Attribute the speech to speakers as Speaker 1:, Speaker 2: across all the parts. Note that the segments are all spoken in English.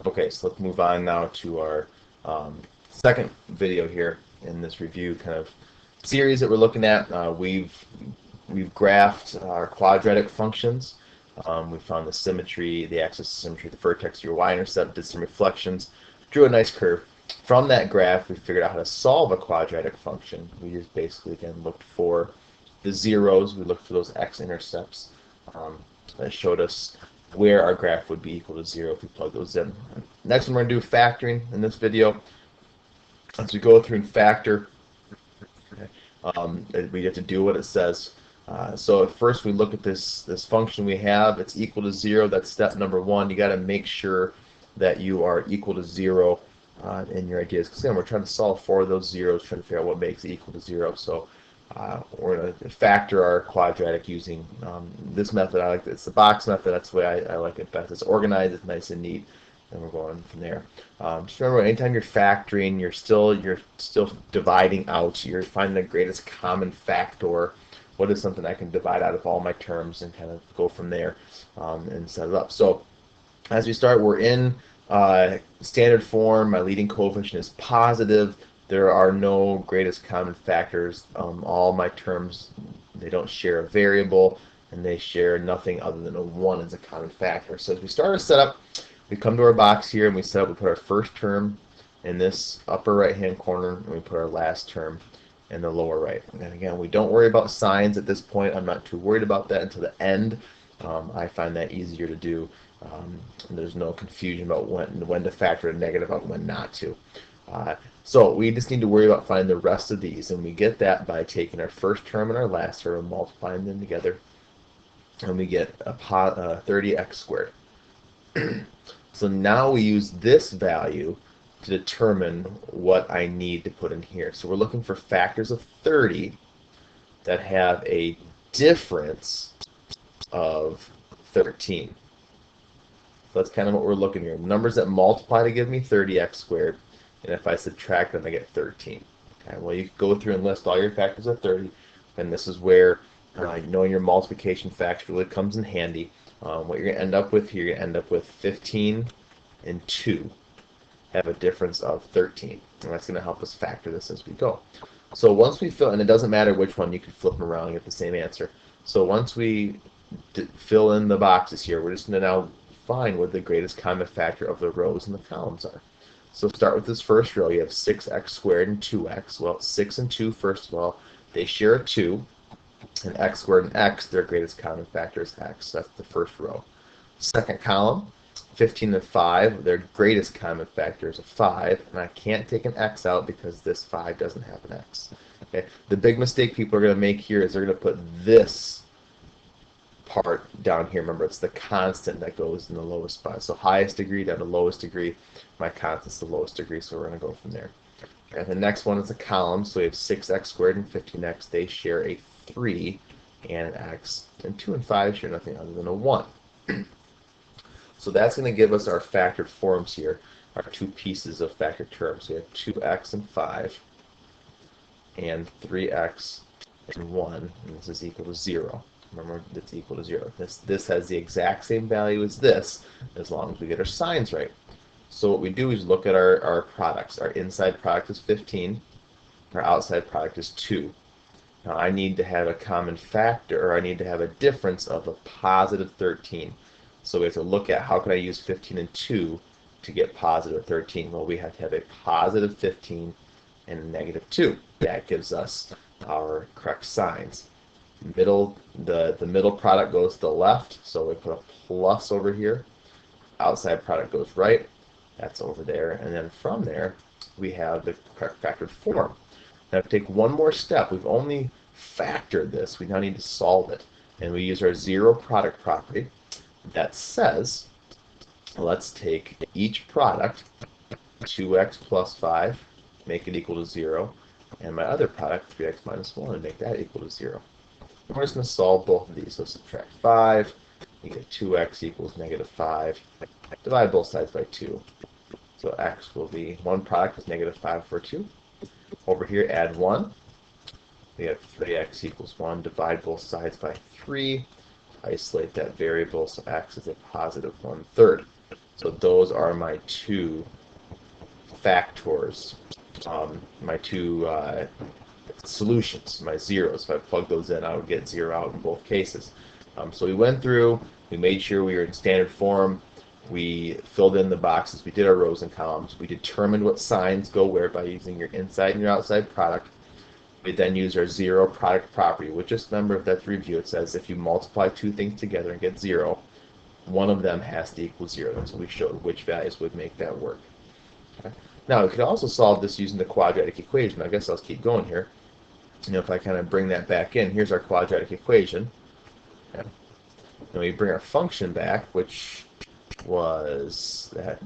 Speaker 1: Okay, so let's move on now to our second video here in this review kind of series that we're looking at. We've graphed our quadratic functions. We found the symmetry, the axis of symmetry, the vertex, your y-intercept, did some reflections, drew a nice curve. From that graph, we figured out how to solve a quadratic function. We just basically again looked for the zeros. We looked for those x-intercepts. That showed us where our graph would be equal to 0 if we plug those in. Next one, we're going to do factoring in this video. As we go through and factor, we get to do what it says. So at first we look at this function we have. It's equal to 0. That's step number 1. You got to make sure that you are equal to 0 in your ideas. Because again, we're trying to solve for those zeros, trying to figure out what makes it equal to 0. So we're going to factor our quadratic using this method. I like it. It's the box method. That's the way I like it best. It's organized. It's nice and neat. And we're going from there. Just remember, anytime you're factoring, you're still dividing out. You're finding the greatest common factor. What is something I can divide out of all my terms and kind of go from there and set it up. So as we start, we're in standard form. My leading coefficient is positive. There are no greatest common factors. All my terms, they don't share a variable, and they share nothing other than a 1 as a common factor. So as we start our setup, we come to our box here and we set up, we put our first term in this upper right hand corner, and we put our last term in the lower right. And again, we don't worry about signs at this point. I'm not too worried about that until the end. I find that easier to do. There's no confusion about when to factor a negative out and when not to. So we just need to worry about finding the rest of these, and we get that by taking our first term and our last term and multiplying them together, and we get a 30x squared. So now we use this value to determine what I need to put in here. So we're looking for factors of 30 that have a difference of 13. So that's kind of what we're looking here. Numbers that multiply to give me 30x squared, and if I subtract them, I get 13. Okay, well, you can go through and list all your factors of 30, and this is where knowing your multiplication factor really comes in handy. What you're going to end up with here, you're going to end up with 15 and 2 have a difference of 13. And that's going to help us factor this as we go. So once we fill, and it doesn't matter which one, you can flip them around and get the same answer. So once we fill in the boxes here, we're just going to now find what the greatest common factor of the rows and the columns are. So start with this first row. You have 6x squared and 2x. Well, 6 and 2, first of all, they share a 2. And x squared and x, their greatest common factor is x. That's the first row. Second column, 15 and 5, their greatest common factor is a 5. And I can't take an x out because this 5 doesn't have an x. Okay. The big mistake people are going to make here is they're going to put this part down here. Remember, it's the constant that goes in the lowest spot. So highest degree down to lowest degree. My constant's the lowest degree, so we're going to go from there. And the next one is a column. So we have 6x squared and 15x. They share a 3 and an x. And 2 and 5 share nothing other than a 1. So that's going to give us our factored forms here, our two pieces of factored terms. We have 2x and 5, and 3x and 1, and this is equal to 0. Remember, it's equal to 0. This has the exact same value as this, as long as we get our signs right. So what we do is look at our products. Our inside product is 15. Our outside product is 2. Now I need to have a common factor, or I need to have a difference of a positive 13. So we have to look at how can I use 15 and 2 to get positive 13. Well, we have to have a positive 15 and a negative 2. That gives us our correct signs. The middle product goes to the left, so we put a plus over here. Outside product goes right. That's over there. And then from there, we have the correct factored form. Now, to take one more step, we've only factored this. We now need to solve it. And we use our zero product property that says, let's take each product, 2x plus 5, make it equal to 0, and my other product, 3x minus 1, and make that equal to 0. And we're just going to solve both of these. So subtract 5, you get 2x equals negative 5. Divide both sides by 2. So x will be, one product is negative 5 over 2. Over here, add 1. We have 3x equals 1. Divide both sides by 3. Isolate that variable, so x is a positive 1/3. So those are my two factors, my two solutions, my zeros. If I plug those in, I would get 0 out in both cases. So we went through, we made sure we were in standard form, we filled in the boxes, we did our rows and columns, we determined what signs go where by using your inside and your outside product. We then use our zero product property, which, just remember, if that's review, it says if you multiply two things together and get 0, one of them has to equal 0. That's what we showed, which values would make that work. Okay. Now, we could also solve this using the quadratic equation. I guess I'll keep going here. If I kind of bring that back in, here's our quadratic equation. Okay. Then we bring our function back, which was that,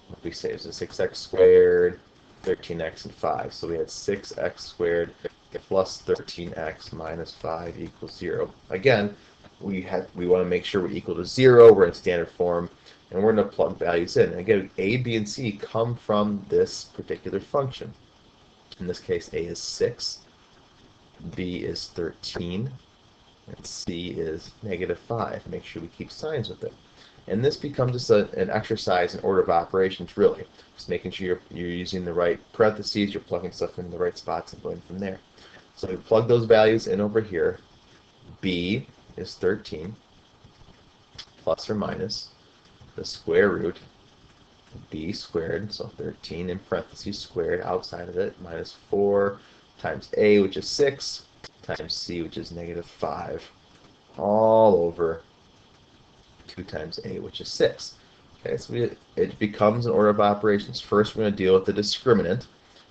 Speaker 1: what we say, is a 6x squared, 13x, and 5. So we had 6x squared plus 13x minus 5 equals 0. Again, we want to make sure we're equal to 0. We're in standard form, and we're going to plug values in. And again, a, b, and c come from this particular function. In this case, a is 6, b is 13, and c is negative 5. Make sure we keep signs with it. And this becomes just an exercise in order of operations, really. Just making sure you're using the right parentheses, you're plugging stuff in the right spots and going from there. So we plug those values in over here. B is 13, plus or minus the square root b squared, so 13 in parentheses squared outside of it, minus 4 times a, which is 6, times c, which is negative 5, all over 2 times a, which is 6. Okay, so it becomes an order of operations. First, we're going to deal with the discriminant.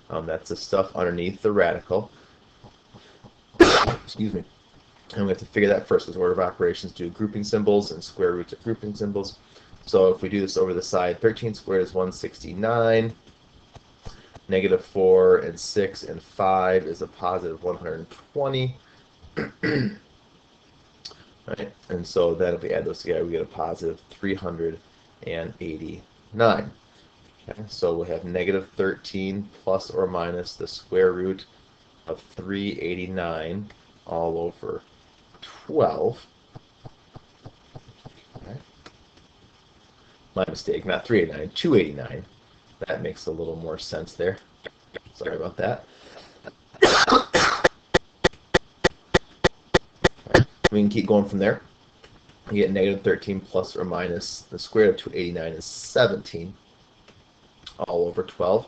Speaker 1: That's the stuff underneath the radical. Excuse me. And we have to figure that first, because order of operations do grouping symbols, and square roots are grouping symbols. So if we do this over the side, 13 squared is 169. Negative 4 and 6 and 5 is a positive 120. Right? And so then if we add those together, we get a positive 389. Okay? So we have negative 13 plus or minus the square root of 389 all over 12. Okay? My mistake, not 389, 289. That makes a little more sense there. Sorry about that. We can keep going from there. We get negative 13 plus or minus the square root of 289 is 17 all over 12.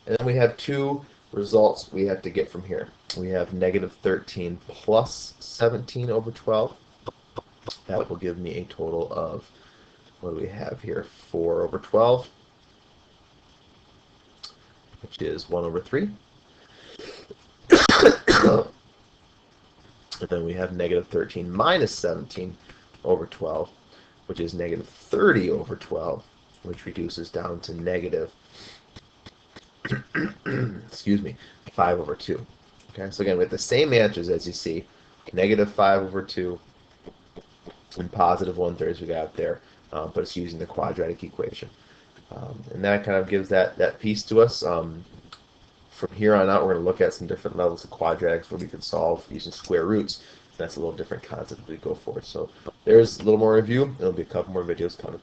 Speaker 1: And then we have two results we have to get from here. We have negative 13 plus 17 over 12. That will give me a total of, what do we have here, 4 over 12, which is 1 over 3. And then we have negative 13 minus 17 over 12, which is negative 30 over 12, which reduces down to negative, excuse me, 5 over 2. Okay, so again, we have the same answers as you see, negative 5 over 2 and positive 1/3 we got there, but it's using the quadratic equation. And that kind of gives that piece to us. From here on out, we're going to look at some different levels of quadratics where we can solve using square roots. That's a little different concept as we go forward. So there's a little more review. There'll be a couple more videos coming.